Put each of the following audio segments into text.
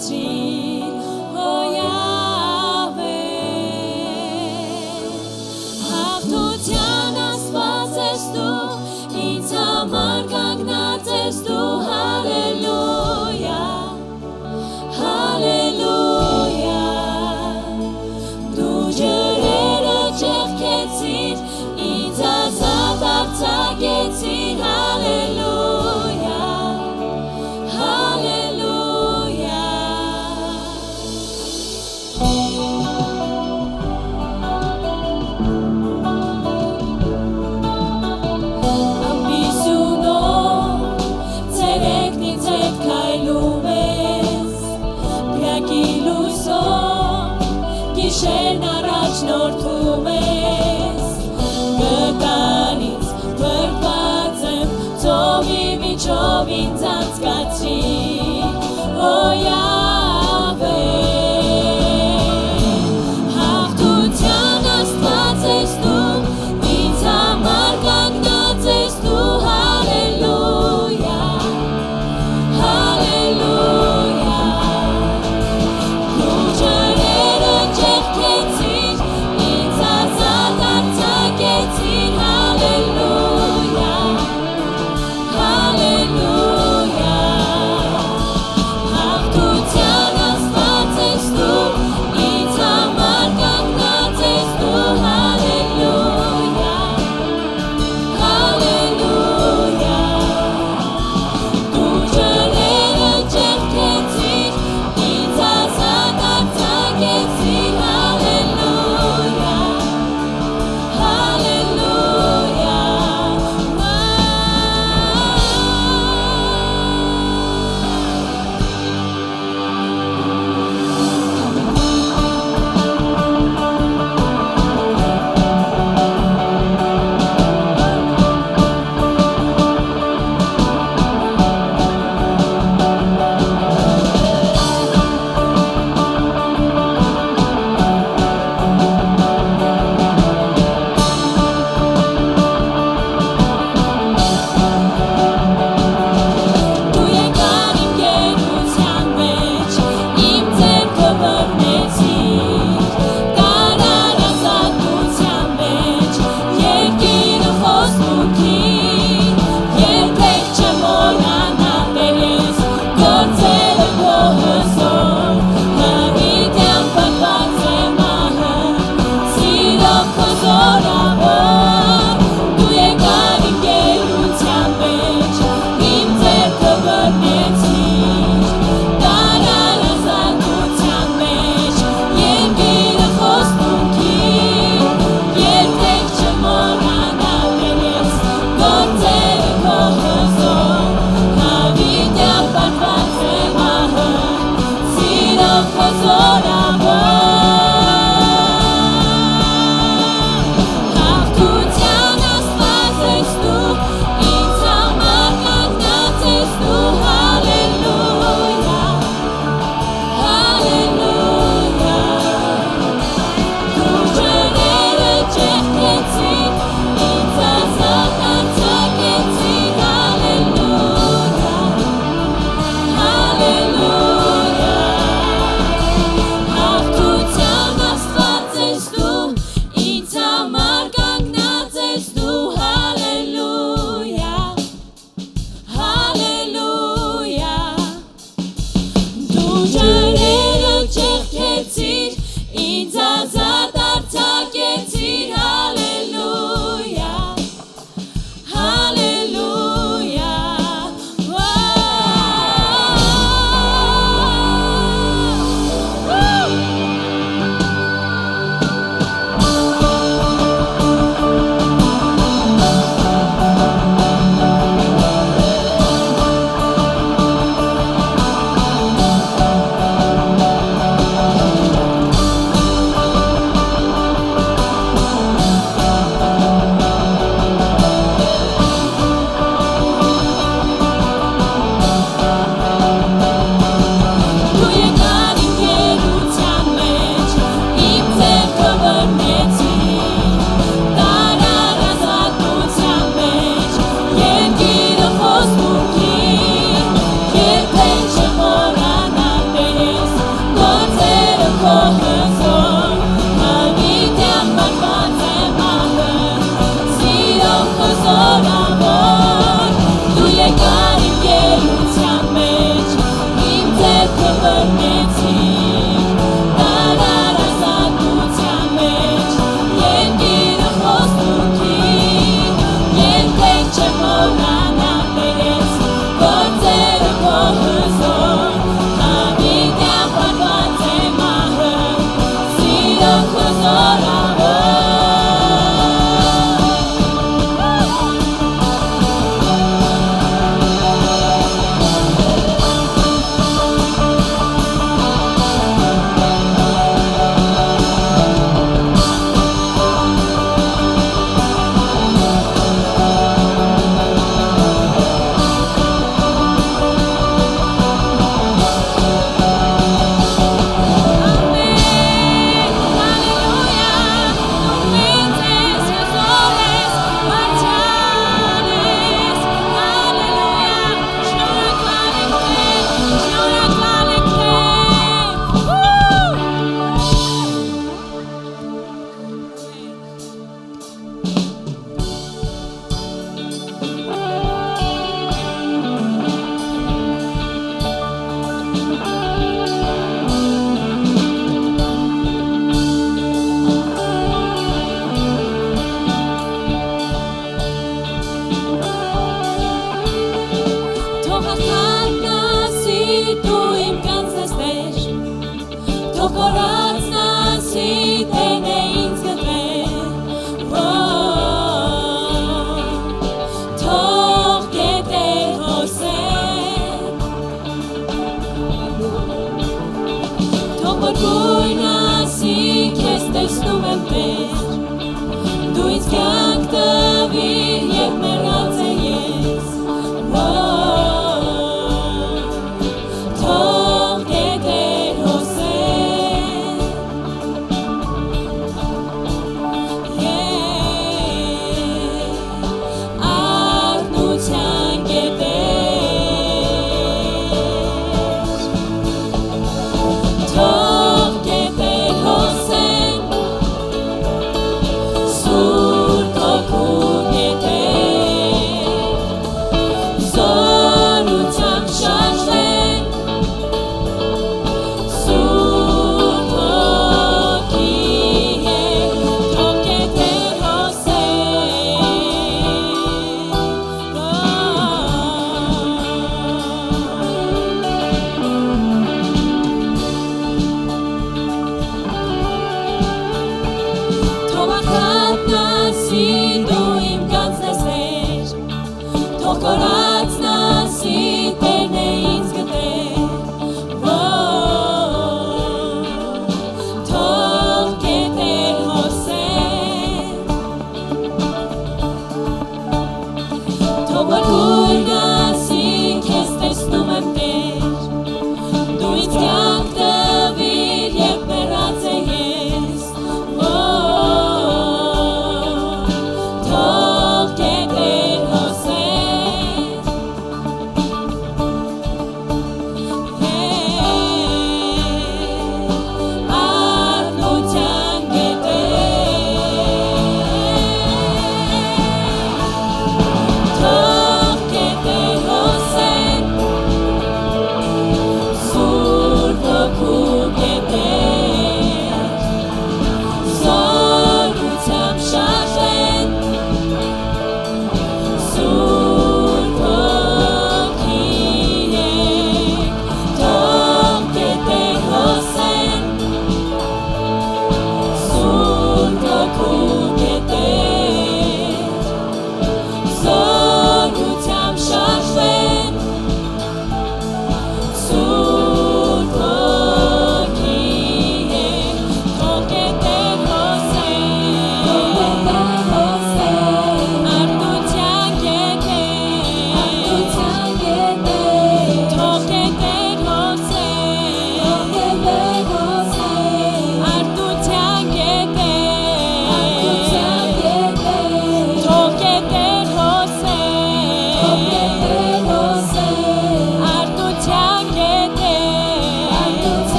ցածրիր հոյավե հաղթության Աստված ես դու ինձ համար կանգնած ես դու հալելույա հալելույա դու ջրերը ճեղքեցիր ինձ ազատ արձակեցիր հալելույա հալելույա ամբիսյունով ցերեկն ինձ հետ քայլում ես բյակի լույսով գիշերն առաջնորդում ես գտանից փրկված եմ ծովի միջով ինձ անցկացրի հոյավե հաղթության Աստված ես դու ինձ համար կանգնած ես դու հալելույա հալելույա դու ջրերը ճեղքեցիր ինձ ազատ արձակեցիր հալելույա հալելույա հաղթության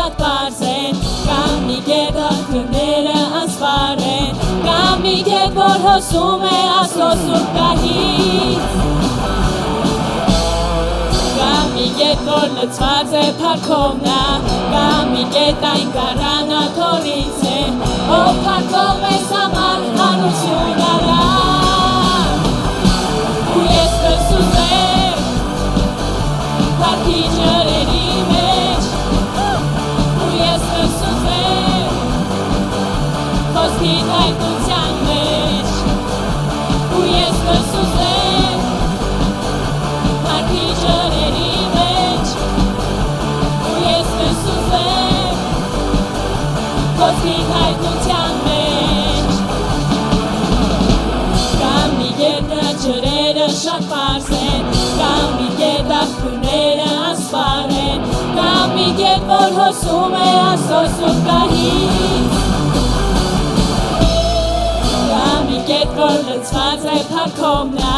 շատ պարզ են, կամ մի կետ ակրները անսպար են, կամ մի կետ, որ հոսում է Աստծո սուրբ գահից, կամ մի կետ, որ լցված է փառքով նա, կամ մի կետ այն գարանը թորից է, ով փառքով մեզ համար հարություն արա, ու ես կսուզեմ փառքի ջրերի մեջ, ու ես կսուզեմ խոսքի հայտնության մեջ, ու ես կսուզեմ փառքի ջրերի մեջ, ու ես կսուզեմ խոսքի հայտնության մեջ, կամ մի կետը ջրերը շատ պարզ են, կամ մի կետ աղբյուրները անսպար են, կամ մի կետ, որ հոսում է Աստծո սուրբ գահից, կամ մի կետ, որ լցված է փառքով նա,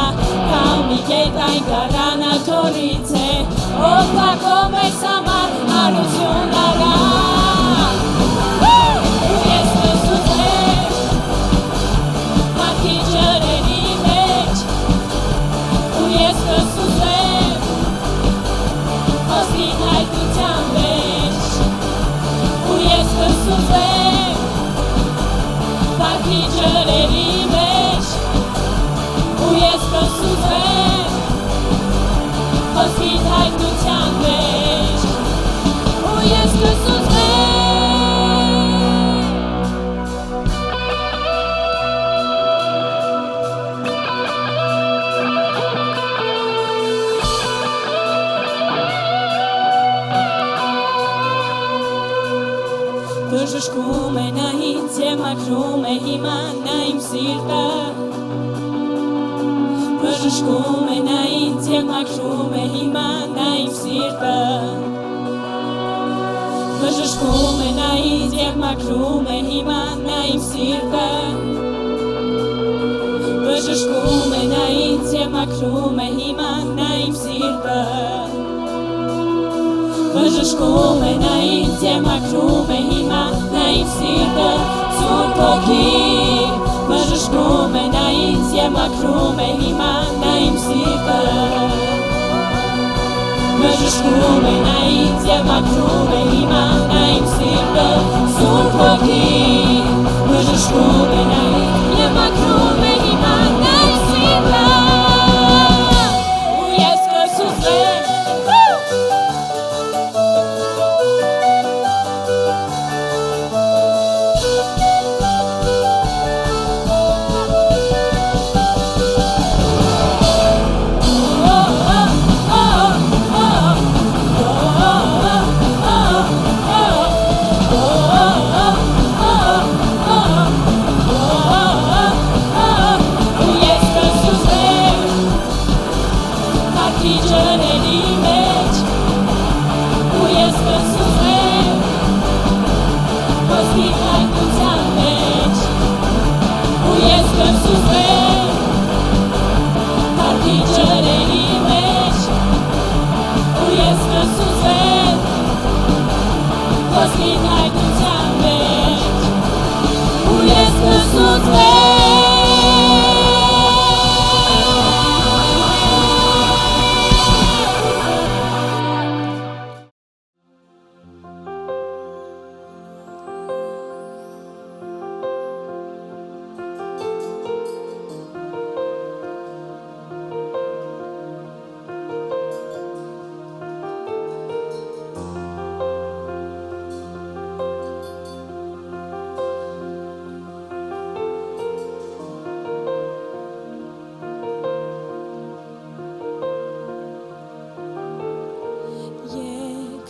կամ մի կետ այն գարանը թորից է, ով փառքով մեզ համար հարություն արա, ու ես կսուզեմ փառքի ջրերի մեջ, ու ես կսուզեմ խոսքի հայտնության մեջ, ու ես կսուզեմ փառքի ջրերի մեջ, ու ես կսուզեմ խոսքի հայտնության մեջ, ու ես կսուզեմ բժշկում է նա ինձ և մաքրում է հիմա նա իմ սիրտը, բժշկում է նա ինձ և մաքրում է հիմա նա իմ սիրտը, բժշկում է նա ինձ և մաքրում է հիմա նա իմ սիրտը, բժշկում է նա ինձ և մաքրում է հիմա նա իմ սիրտը, բժշկում է նա ինձ և մաքրում է հիմա նա իմ սիրտը, Սուրբ Հոգի, բժշկում է նա ինձ և մաքրում է հիմա նա իմ սիրտը, բժշկում է նա ինձ և մաքրում է հիմա նա իմ սիրտը, Սուրբ Հոգի, բժշկում է նա ինձ և մաքրում է հիմա նա իմ սիրտը, ու ես կսուզեմ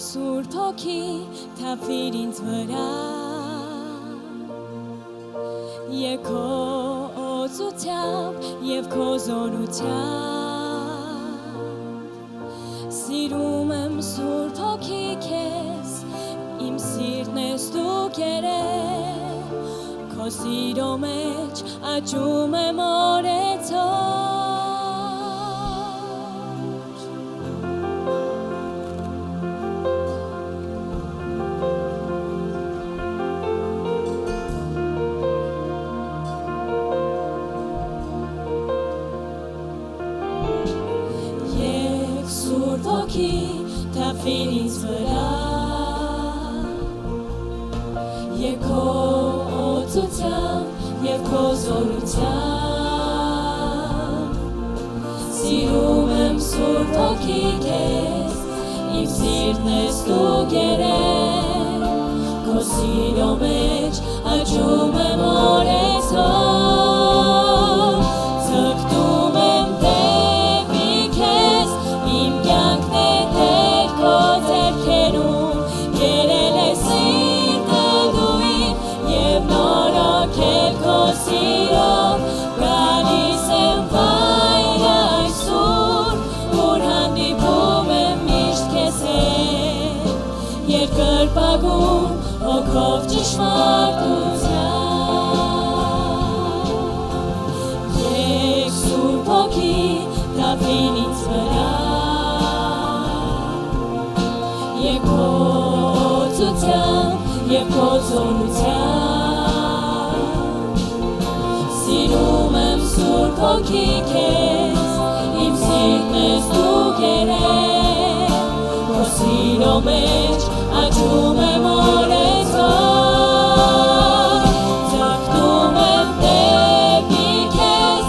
Սուրբ Հոգի թափվիր ինձ վրա, և քո օծությամբ և քո զորությամբ, սիրում եմ Սուրբ Հոգի քեզ, իմ սիրտն ես դու կերել, քո սիրո մեջ աճում եմ օրեցօր, Սուրբ Հոգի թափվիր ինձ վրա Եկ քո օծությամբ և քո զորությամբ Սիրում եմ Սուրբ Հոգի քեզ Իմ սիրտն ես դու գերել Քո սիրո մեջ աճում եմ օրեցօր Ձգտում եմ դեպի քեզ Իմ կյանքն է Տեր քո ձեռքերում Կերել ես սիրտը դուին և նորոգել քո սիրով Գալիս եմ վայր այսօր Ուր հանդիպում եմ միշտ քեզ հետ Երկրպագում հոգով ճշմարտությամբ Եկ Սուրբ Հոգի թափվիր ինձ վրա Եկ քո օծությամբ և քո զորությամբ Սիրում եմ Սուրբ Հոգի քեզ Իմ սիրտն ես դու գերել Քո սիրո մեջ աճում եմ օրեցօր Ձգտում եմ դեպի քեզ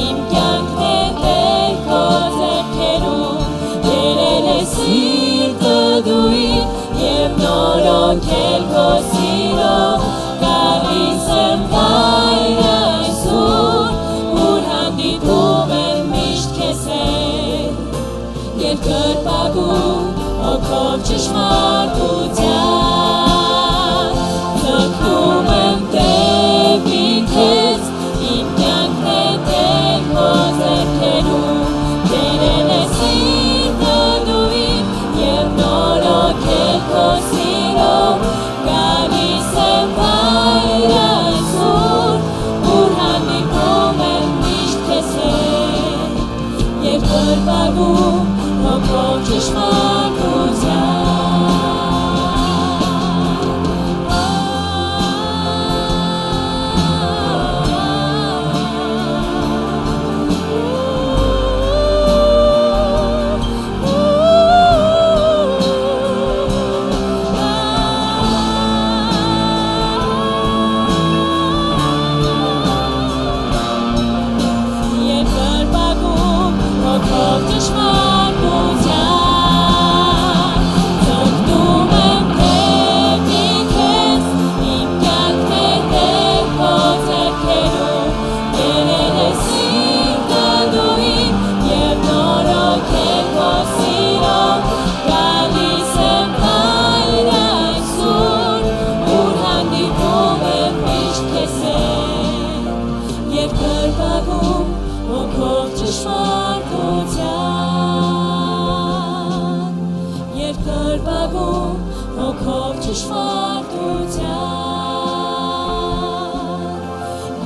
Իմ կյանքն է Տեր քո ձեռքերում Կերել ես սիրտը դուին և նորոգել քո սիրով Գալիս եմ վայր այսօր Ուր հանդիպում եմ միշտ քեզ հետ Երկրպագում հոգով ճշմարտությամբ Ձգտում եմ դեպի քեզ Իմ կյանքն է Տեր քո ձեռքերում Կերել ես սիրտը դուին և նորոգել քո սիրով Գալիս եմ վայր այսօր Ուր հանդիպում եմ միշտ քեզ հետ Երկրպագում հոգով ճշմարտությամբ Երկրպագում հոգով ճշմարտությամբ Ձգտում եմ դեպի քեզ Իմ կյանքն է Տեր քո ձեռքերում Կերել ես սիրտը դուին և նորոգել քո սիրով Գալիս եմ վայր այսօր Ուր հանդիպում եմ միշտ քեզ հետ Երկրպագում հոգով ճշմարտությամբ Երկրպագում հոգով ճշմարտությամբ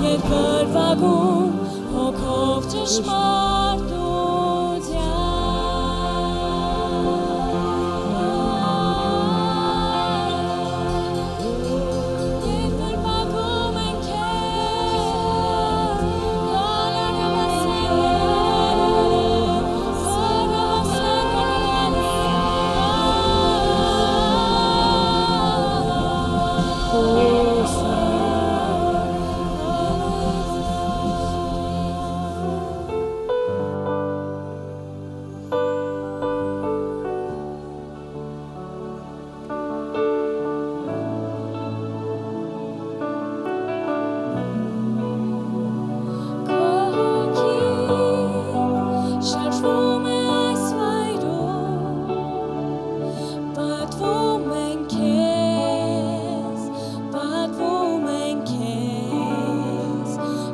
Երկրպագում հոգով ճշմարտությամբ Երկրպագում ենք Շարժվում է այս վայրում Պատվում ենք քեզ Պատվում ենք քեզ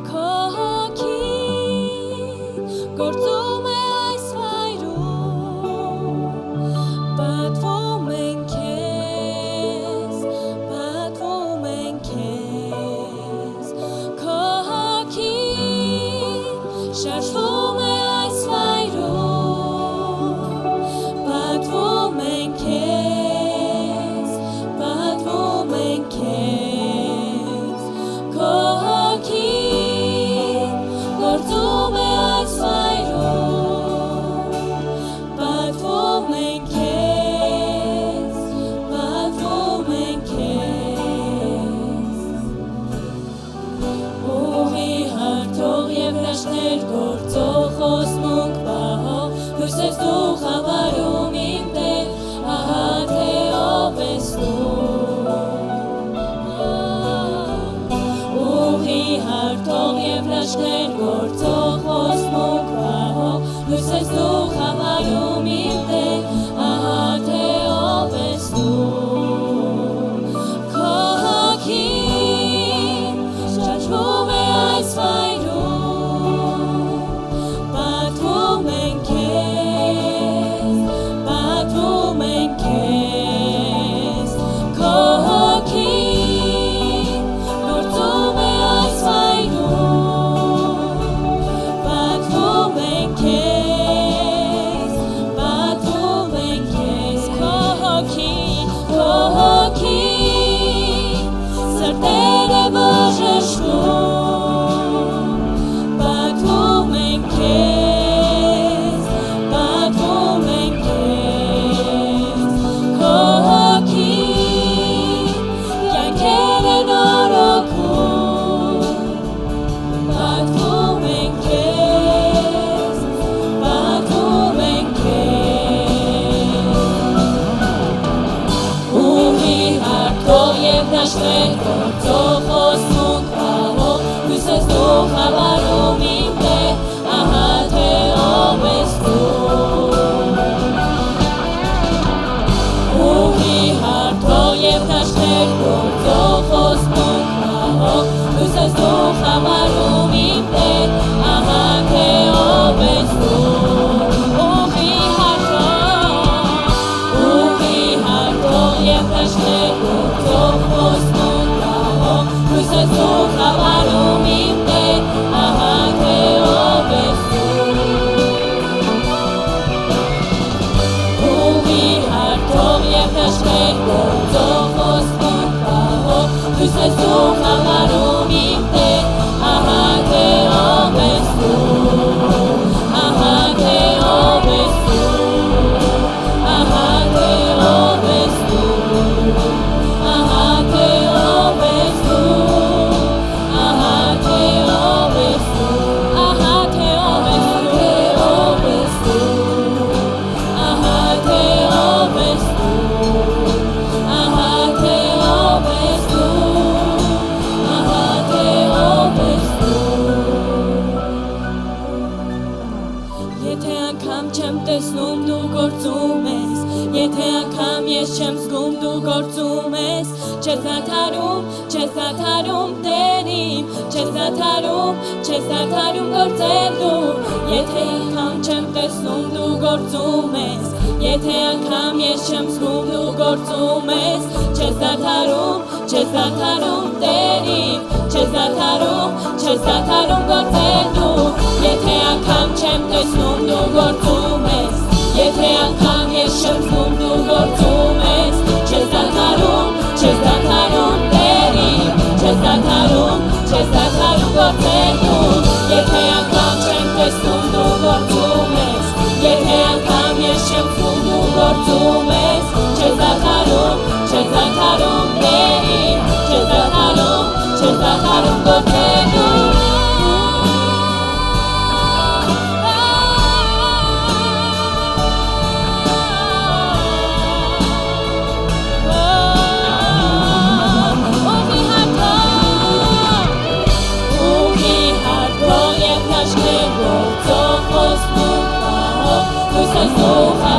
Քո հոգին գործում է այս վայրում Պատվում ենք քեզ Պատվում ենք քեզ Քո հոգին շարժվում է այս վայրում Պատվում ենք քեզ Պատվում ենք քեզ Քո հոգին գործում է այս վայրում Պատվում վրաշներ գործող խոսմունք պահող Հույս ես դու խավարում իմ Տեր ահա թե ով ես դու Ուղի հարթող և վրաշներ գործող խոսմունք պահող Հույս ես դու խավարում իմ Տեր ահա թե ով ես դու Քո հոգին շրջվում է այս վայրում Պատվում ենք քեզ Քո հոգին գործում է այս վայրում Պատվում ենք քեզ Քո հոգին սրտերը բժշկում Պատվում ենք քեզ Քո հոգին կյանքեր են օրոքում Պատվում ենք քեզ Ուղի հարթող և վրաշներ գործող խոսմունք պահող Հույս ես դու խավարում իմ Տեր ահա թե ով ես դու Ուղի հարթող և վրաշներ գործող խոսմունք պահող Հույս ես դու խավարում իմ Տեր ահա թե ով ես դու Ուղի հարթող և վրաշներ գործող խոսմունք պահող Հույս ես դու խավարում իմ Տեր ահա թե ով ես դու Ուղի հարթող և վրաշներ գործող խոսմունք պահող Հույս ես դու խավարում իմ Տեր ահա թե ով ես դու Ահա թե ով ես դու Ահա թե ով ես դու Ահա թե ով ես դու Ահա թե ով ես դու Ահա թե ով ես դու Ահա թե ով ես դու Ահա թե ով ես դու Ահա թե ով ես Եթե անգամ չեմ տեսնում դու գործում ես Եթե անգամ ես չեմ զգում դու գործում ես Չես դադարում Տերիմ Չես դադարում գործելու Եթե անգամ չեմ տեսնում դու գործում ես Եթե անգամ ես չեմ զգում դու գործում ես Չես դադարում Տերիմ Չես դադարում գործելու Եթե անգամ չեմ տեսնում դու գործում ես Եթե անգամ ես չեմ զգում դու գործում ես Չես դադարում Տերիմ Չես դադարում գործելու Եթե անգամ չեմ տեսնում դու գործում ես Եթե անգամ ես չեմ զգում դու գործում ես Չես դադարում Տերիմ Չես դադարում գործելու Հույս ես դու